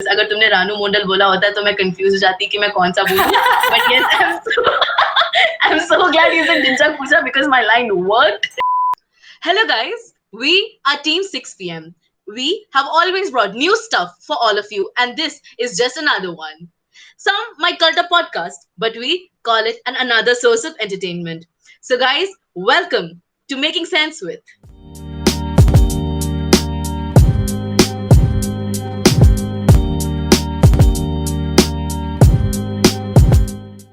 अगर तुमने रानू मंडल बोला होता तो मैं कंफ्यूज हो जाती कि मैं कौन सा बोलूं. But yes, I'm so glad you said Ninja Puja because my line worked. Hello guys, we are Team 6 p.m. We have always brought new stuff for all of you, and this is just another one. Some might call it a podcast, but we call it another source of entertainment. So guys, welcome to Making Sense With.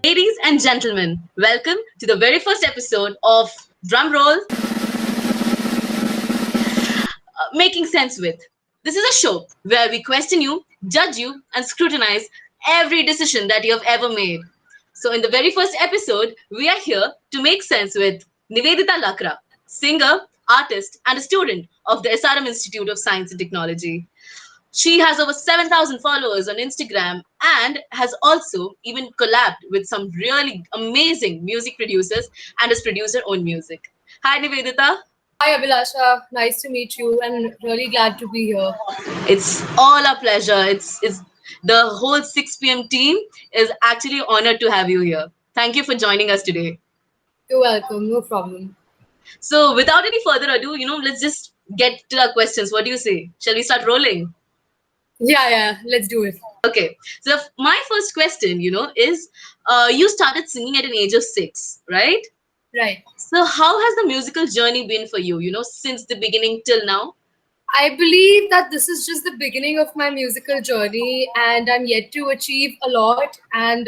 Ladies and gentlemen, welcome to the very first episode of Drum Roll, Making Sense With. This is a show where we question you, judge you, and scrutinize every decision that you have ever made. So, in the very first episode, we are here to make sense with Nivedita Lakra, singer, artist, and a student of the SRM Institute of Science and Technology. She has over 7,000 followers on Instagram and has also even collabed with some really amazing music producers and has produced her own music. Hi, Nivedita. Hi, Abhilasha. Nice to meet you and really glad to be here. It's all our pleasure. It's the whole 6 p.m. team is actually honored to have you here. Thank you for joining us today. You're welcome. No problem. So, without any further ado, let's just get to our questions. What do you say? Shall we start rolling? Yeah. Let's do it. Okay. So, my first question, is you started singing at an age of 6, right? Right. So, how has the musical journey been for you, since the beginning till now? I believe that this is just the beginning of my musical journey, and I'm yet to achieve a lot, and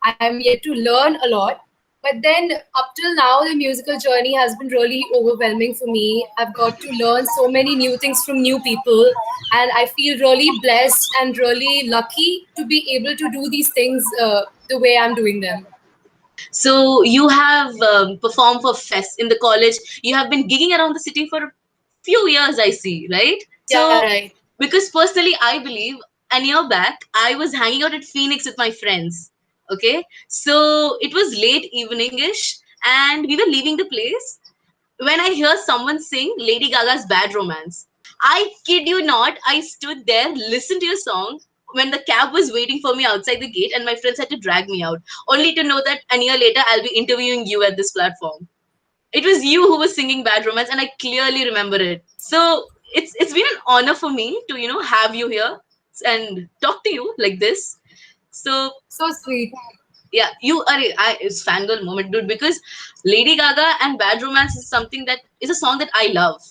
I'm yet to learn a lot. But then, up till now, the musical journey has been really overwhelming for me. I've got to learn so many new things from new people, and I feel really blessed and really lucky to be able to do these things the way I'm doing them. So, you have performed for fests in the college. You have been gigging around the city for a few years, I see, right? Yeah, right. Because personally, I believe a year back, I was hanging out at Phoenix with my friends. Okay. So, it was late evening-ish and we were leaving the place when I hear someone sing Lady Gaga's Bad Romance. I kid you not, I stood there, listened to your song when the cab was waiting for me outside the gate and my friends had to drag me out, only to know that a year later I'll be interviewing you at this platform. It was you who was singing Bad Romance and I clearly remember it. So it's been an honor for me to, have you here and talk to you like this. So sweet. Yeah, it's fangirl moment, dude, because Lady Gaga and Bad Romance is something that is a song that I love.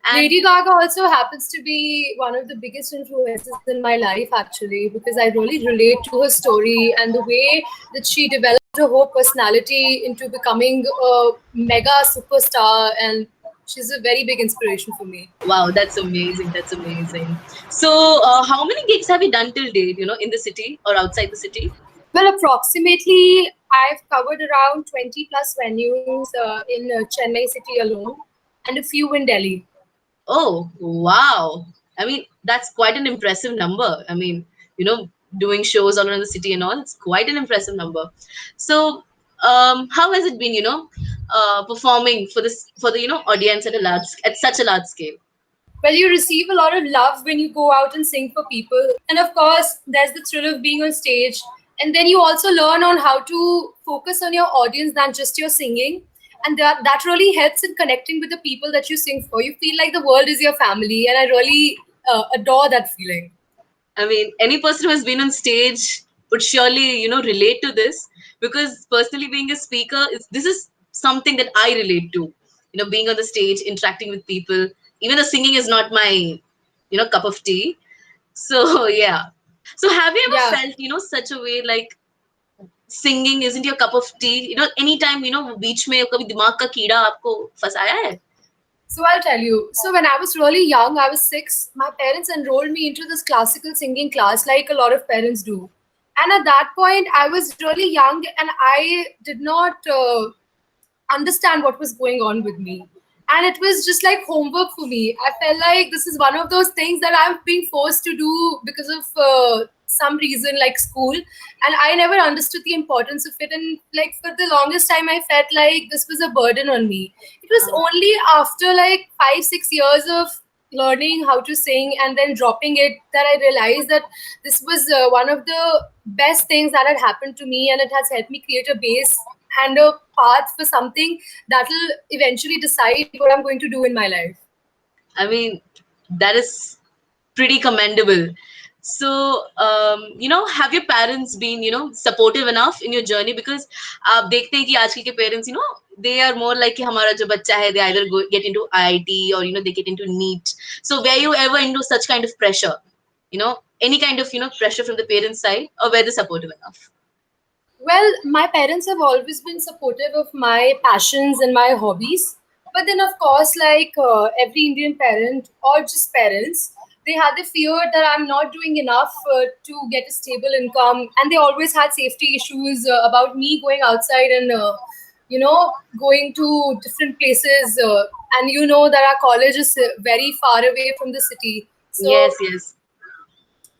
And Lady Gaga also happens to be one of the biggest influences in my life, actually, because I really relate to her story and the way that she developed her whole personality into becoming a mega superstar, and she's a very big inspiration for me. Wow, that's amazing. That's amazing. So, how many gigs have you done till date, in the city or outside the city? Well, approximately, I've covered around 20 plus venues in Chennai city alone and a few in Delhi. Oh, wow. I mean, that's quite an impressive number. I mean, doing shows all around the city and all, it's quite an impressive number. So, how has it been, performing for the audience at such a large scale? Well, you receive a lot of love when you go out and sing for people. And of course, there's the thrill of being on stage. And then you also learn on how to focus on your audience than just your singing. And that really helps in connecting with the people that you sing for. You feel like the world is your family. And I really adore that feeling. I mean, any person who has been on stage would surely, relate to this. Because personally, being a speaker, this is something that I relate to. Being on the stage, interacting with people. Even though singing is not my, cup of tea. So, yeah. So have you ever felt, such a way like singing isn't your cup of tea? Anytime, बीच में कभी दिमाग का कीड़ा आपको फंसाया है? So I'll tell you. So when I was really young, I was 6, my parents enrolled me into this classical singing class like a lot of parents do. And at that point, I was really young and I did not understand what was going on with me. And it was just like homework for me. I felt like this is one of those things that I'm being forced to do because of some reason, like school. And I never understood the importance of it. And like for the longest time, I felt like this was a burden on me. It was only after like 5-6 years of learning how to sing and then dropping it, that I realized that this was one of the best things that had happened to me, and it has helped me create a base and a path for something that will eventually decide what I'm going to do in my life. I mean, that is pretty commendable. So, have your parents been, supportive enough in your journey? Because आप देखते हैं कि आजकल के parents, they are more like कि हमारा जो बच्चा है, they either get into IIT or, they get into NEET. So, were you ever into such kind of pressure? Any kind of, pressure from the parents' side, or were they supportive enough? Well, my parents have always been supportive of my passions and my hobbies. But then, of course, like every Indian parent or just parents, they had the fear that I'm not doing enough to get a stable income. And they always had safety issues about me going outside and, going to different places. And you know that our college is very far away from the city. Yes, So yes.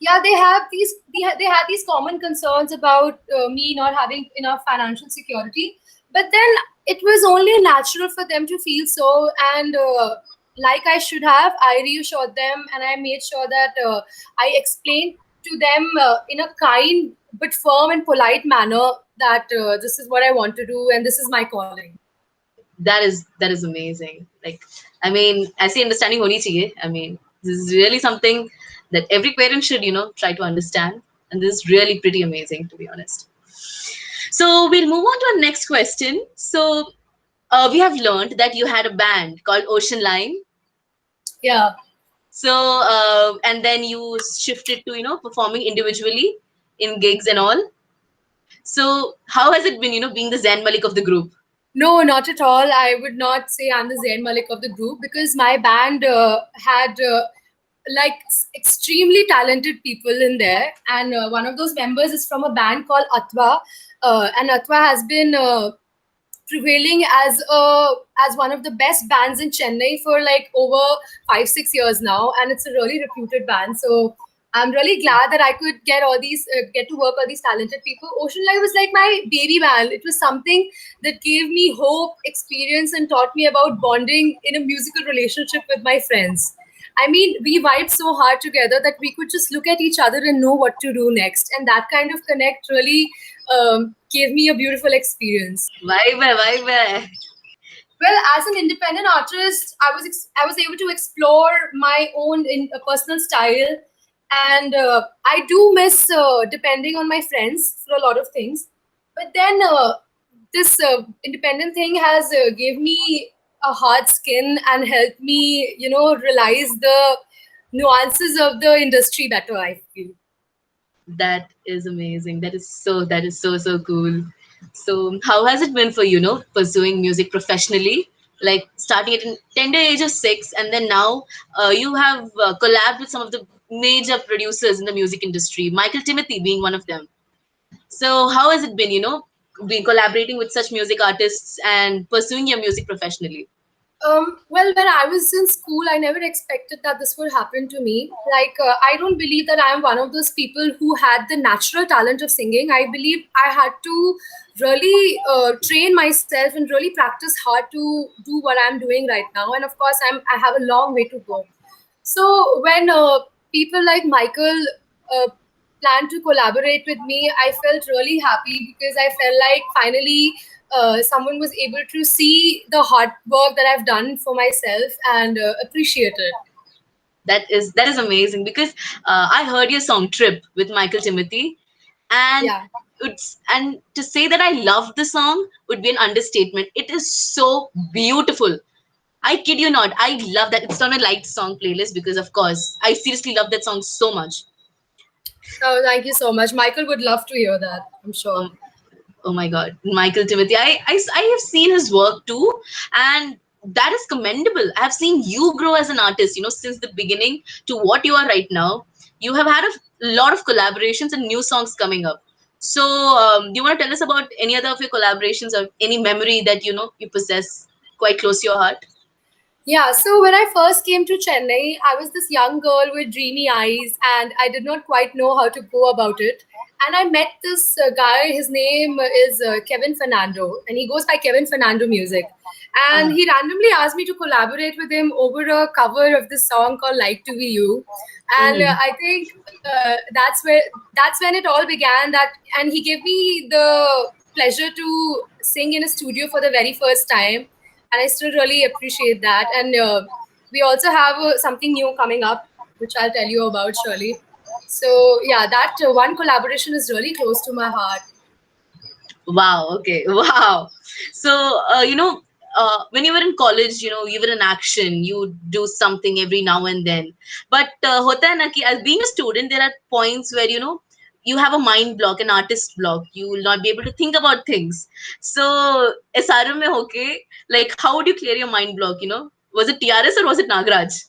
yeah, they had these common concerns about me not having enough financial security, but then it was only natural for them to feel so, and like I should have, I reassured them and I made sure that I explained to them in a kind but firm and polite manner that this is what I want to do and this is my calling. That is amazing. Like, I mean, ऐसी understanding होनी चाहिए. I mean, this is really something that every parent should, try to understand. And this is really pretty amazing, to be honest. So we'll move on to our next question. So we have learned that you had a band called Ocean Line. Yeah. So and then you shifted to, performing individually in gigs and all. So how has it been, being the Zen Malik of the group? No, not at all. I would not say I'm the Zayn Malik of the group because my band had extremely talented people in there, and one of those members is from a band called Atwa, and Atwa has been prevailing as one of the best bands in Chennai for like over 5-6 years now, and it's a really reputed band. So I'm really glad that I could get to work with these talented people. Ocean Life was like my baby band. It was something that gave me hope, experience, and taught me about bonding in a musical relationship with my friends. I mean, we vibed so hard together that we could just look at each other and know what to do next. And that kind of connect really gave me a beautiful experience. Vibe hai, vibe hai. Well, as an independent artist, I was able to explore my own personal style, and I do miss depending on my friends for a lot of things. But then this independent thing has gave me a hard skin and helped me, realize the nuances of the industry better, I feel. That is amazing. That is so cool. So how has it been for pursuing music professionally? Like starting at a tender age of 6, and then now you have collabed with some of the major producers in the music industry, Michael Timothy being one of them. So how has it been, being collaborating with such music artists and pursuing your music professionally? Well, when I was in school, I never expected that this would happen to me. Like, I don't believe that I am one of those people who had the natural talent of singing. I believe I had to really train myself and really practice hard to do what I'm doing right now. And of course, I have a long way to go. So when people like Michael uh, planned to collaborate with me, I felt really happy because I felt like finally someone was able to see the hard work that I've done for myself and appreciate it. That is amazing because I heard your song Trip with Michael Timothy, and Yeah. to say that I love the song would be an understatement. It is so beautiful. I kid you not. I love that. It's on my liked song playlist because, of course, I seriously love that song so much. Oh, thank you so much. Michael would love to hear that, I'm sure. Um, oh my God, Michael Timothy. I have seen his work too, and that is commendable. I have seen you grow as an artist, since the beginning to what you are right now. You have had a lot of collaborations and new songs coming up. So, do you want to tell us about any other of your collaborations or any memory that you possess quite close to your heart? Yeah, so when I first came to Chennai, I was this young girl with dreamy eyes, and I did not quite know how to go about it. And I met this guy. His name is Kevin Fernando, and he goes by Kevin Fernando Music. And Uh, he randomly asked me to collaborate with him over a cover of this song called "Like to Be You." And mhm. I think that's when it all began. And he gave me the pleasure to sing in a studio for the very first time, and I still really appreciate that. And we also have something new coming up, which I'll tell you about surely. So yeah, that one collaboration is really close to my heart. Wow. Okay. Wow. So, when you were in college, you were in action. You do something every now and then. But hota hai na ki as being a student, there are points where you have a mind block, an artist block. You will not be able to think about things. So, SRM mein hoke, like, how would you clear your mind block? Was it TRS or was it Nagraj?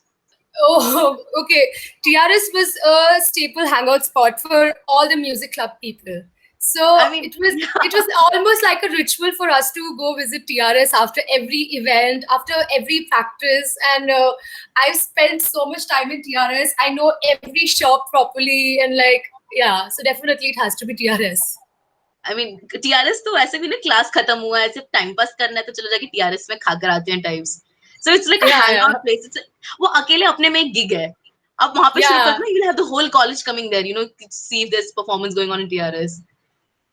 Oh, okay. TRS was a staple hangout spot for all the music club people. So I mean, it was almost like a ritual for us to go visit TRS after every event, after every practice. And I've spent so much time in TRS. I know every shop properly, and like, yeah. So definitely it has to be TRS. I mean TRS तो ऐसे भी ना class खत्म हुआ है सिर्फ time pass करना है तो चलो जाके टीआरएस में खाकर आते हैं types so it's like a Yeah, hang yeah, out place वो अकेले अपने में एक गिग है अब वहां पे शुरू कर yeah, do you have the whole college coming there see this performance going on in TRS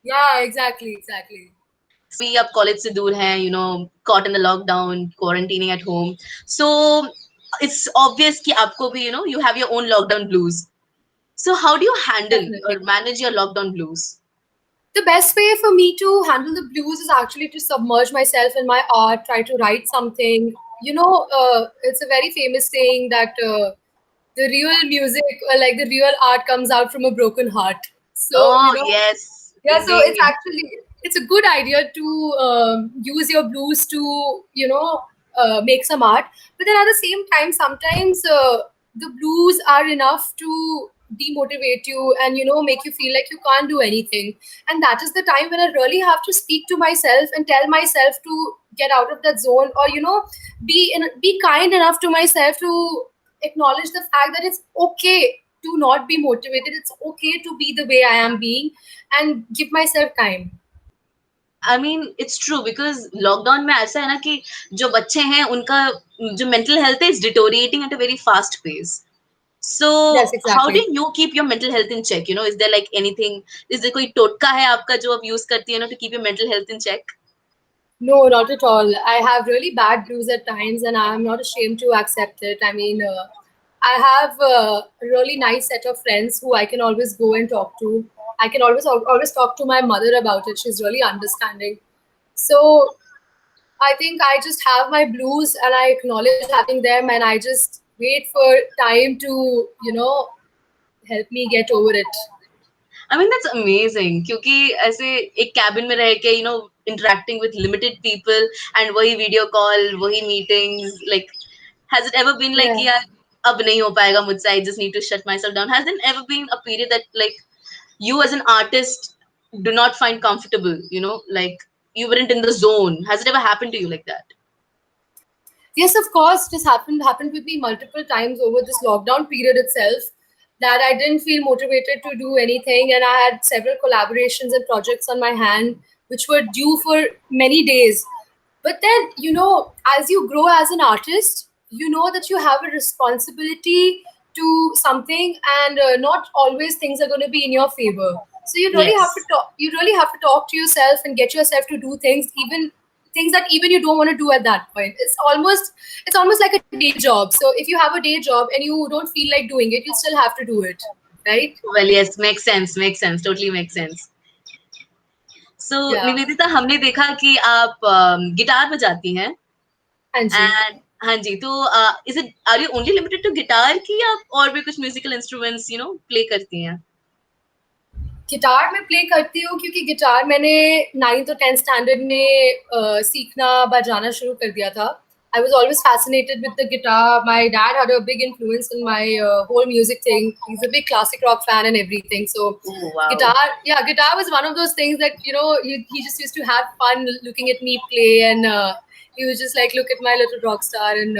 yeah. Exactly, exactly. भी अब कॉलेज से दूर हैं caught in the lockdown quarantining at home so it's obvious कि आपको भी you have your own lockdown blues so how do you handle Definitely. और manage your lockdown blues The best way for me to handle the blues is actually to submerge myself in my art, try to write something. It's a very famous saying that the real music, like the real art, comes out from a broken heart. So, oh yes yeah, so indeed it's a good idea to use your blues to make some art. But then at the same time, sometimes the blues are enough to demotivate you and make you feel like you can't do anything. And that is the time when I really have to speak to myself and tell myself to get out of that zone, or be kind enough to myself to acknowledge the fact that it's okay to not be motivated. It's okay to be the way I am being, and give myself time. I mean it's true because lockdown में ऐसा है ना कि जो बच्चे हैं उनका जो मेंटल हेल्थ है is deteriorating at a very fast pace so Yes, how do exactly. You keep your mental health in check is there like anything is there कोई टोटका है आपका जो आप यूज करती है ना to keep your mental health in check No, not at all. I have really bad blues at times, and I'm not ashamed to accept it. I mean, I have a really nice set of friends who I can always go and talk to. I can always talk to my mother about it. She's really understanding. So I think I just have my blues, and I acknowledge having them, and I just wait for time to, help me get over it. I mean that's amazing क्योंकि ऐसे एक cabin में रह के interacting with limited people and वही video call वही meetings like has it ever been like Yeah. यार अब नहीं हो पाएगा मुझसे I just need to shut myself down has there ever been a period that like you as an artist do not find comfortable like you weren't in the zone has it ever happened to you like that Yes, of course, this happened with me multiple times over this lockdown period itself, that I didn't feel motivated to do anything, and I had several collaborations and projects on my hand which were due for many days. But then, as you grow as an artist, you know that you have a responsibility to something, and not always things are going to be in your favor. So you really have to yes talk. You really have to talk to yourself and get yourself to do things that even you don't want to do at that point. It's almost like a day job. So if you have a day job and you don't feel like doing it, you still have to do it, right? well yes makes sense totally makes sense so Yeah. Nivedita हमने देखा कि आप guitar बजाती हैं Anji. And हाँ जी तो is it are you only limited to guitar की आप और भी कुछ म्यूजिकल इंस्ट्रूमेंट्स प्ले करती हैं गिटार मैं प्ले करती हूँ क्योंकि गिटार मैंने 9th और 10th स्टैंडर्ड में सीखना बजाना शुरू कर दिया था. I was always fascinated with the guitar. My dad had a big influence in my whole music thing. He's a big classic rock fan and everything. So oh wow guitar was one of those things that he just used to have fun looking at me play, and He was just like, look at my little rock star. And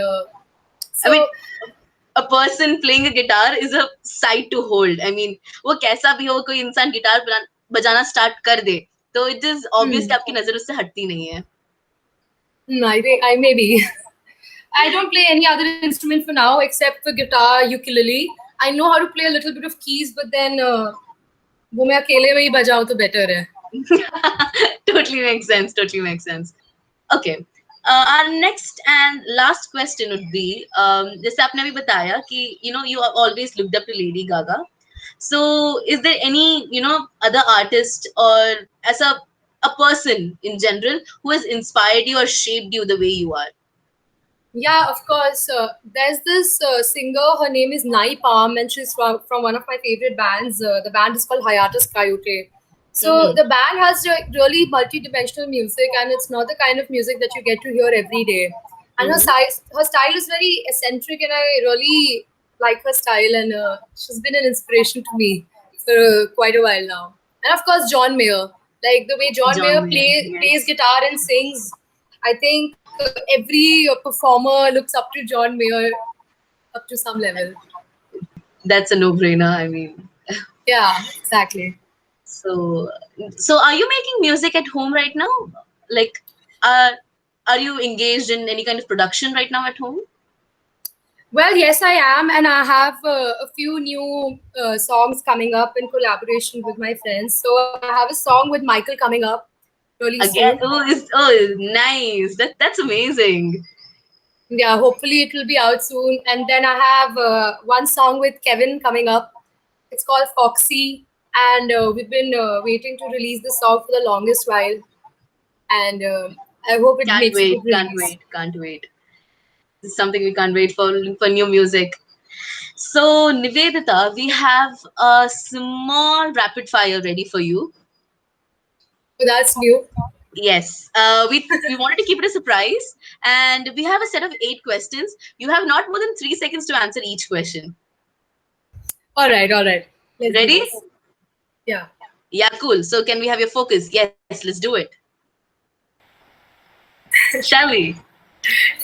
I mean, so, a person playing a guitar is a sight to hold. I mean, वो कैसा भी हो, कोई इंसान guitar बजाना start कर दे तो it is obvious कि hmm, आपकी नजर उससे हटती नहीं है. I think I maybe. I don't play any other instrument for now except for guitar, ukulele. I know how to play a little bit of keys, but then वो मैं अकेले में ही बजाऊं तो better है. Totally makes sense. Totally makes sense. Okay. Our next and last question would be, जैसे आपने अभी बताया कि you have always looked up to Lady Gaga. So, is there any other artist or as a person in general who has inspired you or shaped you the way you are? Yeah, of course. There's this singer. Her name is Nai Palm, and she's from one of my favorite bands. The band is called Hiatus Coyote. So Mm-hmm. the band has really multi-dimensional music, and it's not the kind of music that you get to hear every day. And Mm-hmm. her style is very eccentric, and I really like her style. And she's been an inspiration to me for quite a while now. And of course, John Mayer. Like the way John John Mayer Mayer. plays Yes. guitar and sings, I think every performer looks up to John Mayer up to some level. That's a no-brainer. I mean, Yeah, exactly. so are you making music at home right now? Like, uh, are you engaged in any kind of production right now at home? Well, yes, I am, and I have a few new songs coming up in collaboration with my friends. So I have a song with Michael coming up really soon. Again, nice. That's amazing. Yeah, hopefully it will be out soon. And then I have one song with Kevin coming up. It's called Foxy, and we've been waiting to release the song for the longest while. And I hope it Can't makes a wait, good can't release. wait, can't wait. This is something we can't wait for new music. So, Nivedita, we have a small rapid fire ready for you. So that's new. Yes, we wanted to keep it a surprise, and we have a set of 8 questions. You have not more than 3 seconds to answer each question. All right. Let's do Ready? this. Yeah. Yeah, cool. So, can we have your focus? Yes, let's do it. Shall we?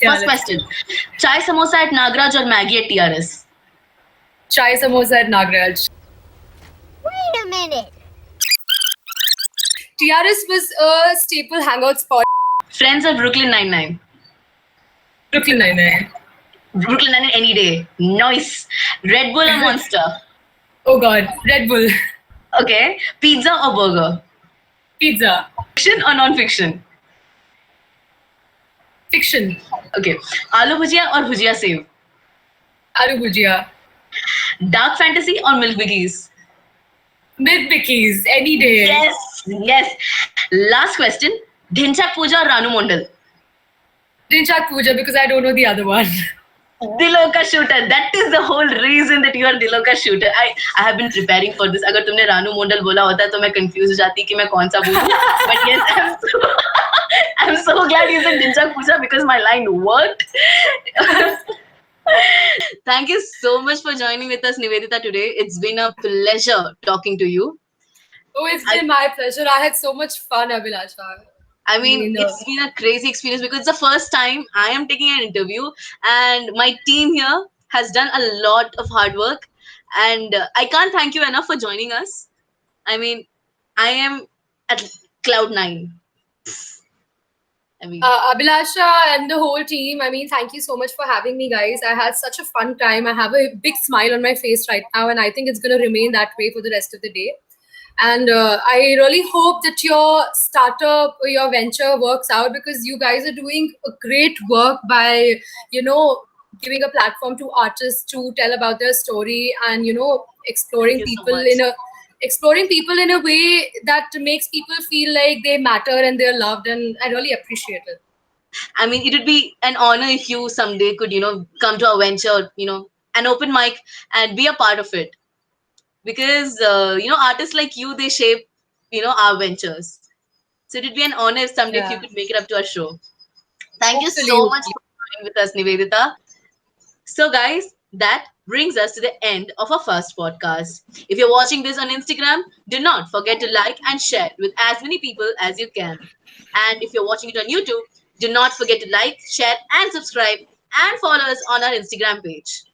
Yeah, First let's question: Chai samosa at Nagraj or Maggie at TRS? try samosa at Nagraj. Wait a minute. TRS was a staple hangout spot. Friends or Brooklyn Nine-Nine? Brooklyn Nine-Nine. Brooklyn Nine-Nine any day. Nice. Red Bull or Monster? Oh God, Red Bull. Okay. Pizza or burger? Pizza. Fiction or non-fiction? Fiction. Okay. Aloo bhujia or bhujia sev? Aloo bhujia. Dark fantasy or milk biggies? Milk bikkies. Any day. Yes. Yes. Last question. Dhinchak Puja or Ranu Mondal? Dinchak Puja because I don't know the other one. दिलों का shooter. That is the whole reason that you are दिलों का shooter. I have been preparing for this. अगर तुमने रानू मोंडल बोला होता तो मैं confused हो जाती कि मैं कौन सा बोलूं. But yes, I'm so glad you said Dinchak Puja because my line worked. Thank you so much for joining with us, Nivedita, today. It's been a pleasure talking to you. Oh, it's been my pleasure. I had so much fun, Abhilasha. I mean, it's been a crazy experience because it's the first time I am taking an interview, and my team here has done a lot of hard work, and I can't thank you enough for joining us. I mean, I am at cloud 9. I mean, Abhilasha and the whole team, I mean, thank you so much for having me, guys. I had such a fun time. I have a big smile on my face right now, and I think it's going to remain that way for the rest of the day. And I really hope that your startup or your venture works out because you guys are doing a great work by, giving a platform to artists to tell about their story and, exploring thank you so people much. exploring people in a way that makes people feel like they matter and they're loved. And I really appreciate it. I mean, it would be an honor if you someday could, come to our venture, an open mic and be a part of it. Because, artists like you, they shape, our ventures. So it would be an honor if someday if you Yeah. could make it up to our show. Thank you Hopefully, so much hopefully. for joining with us, Nivedita. So, guys, that brings us to the end of our first podcast. If you're watching this on Instagram, do not forget to like and share with as many people as you can. And if you're watching it on YouTube, Do not forget to like, share, and subscribe, and follow us on our Instagram page.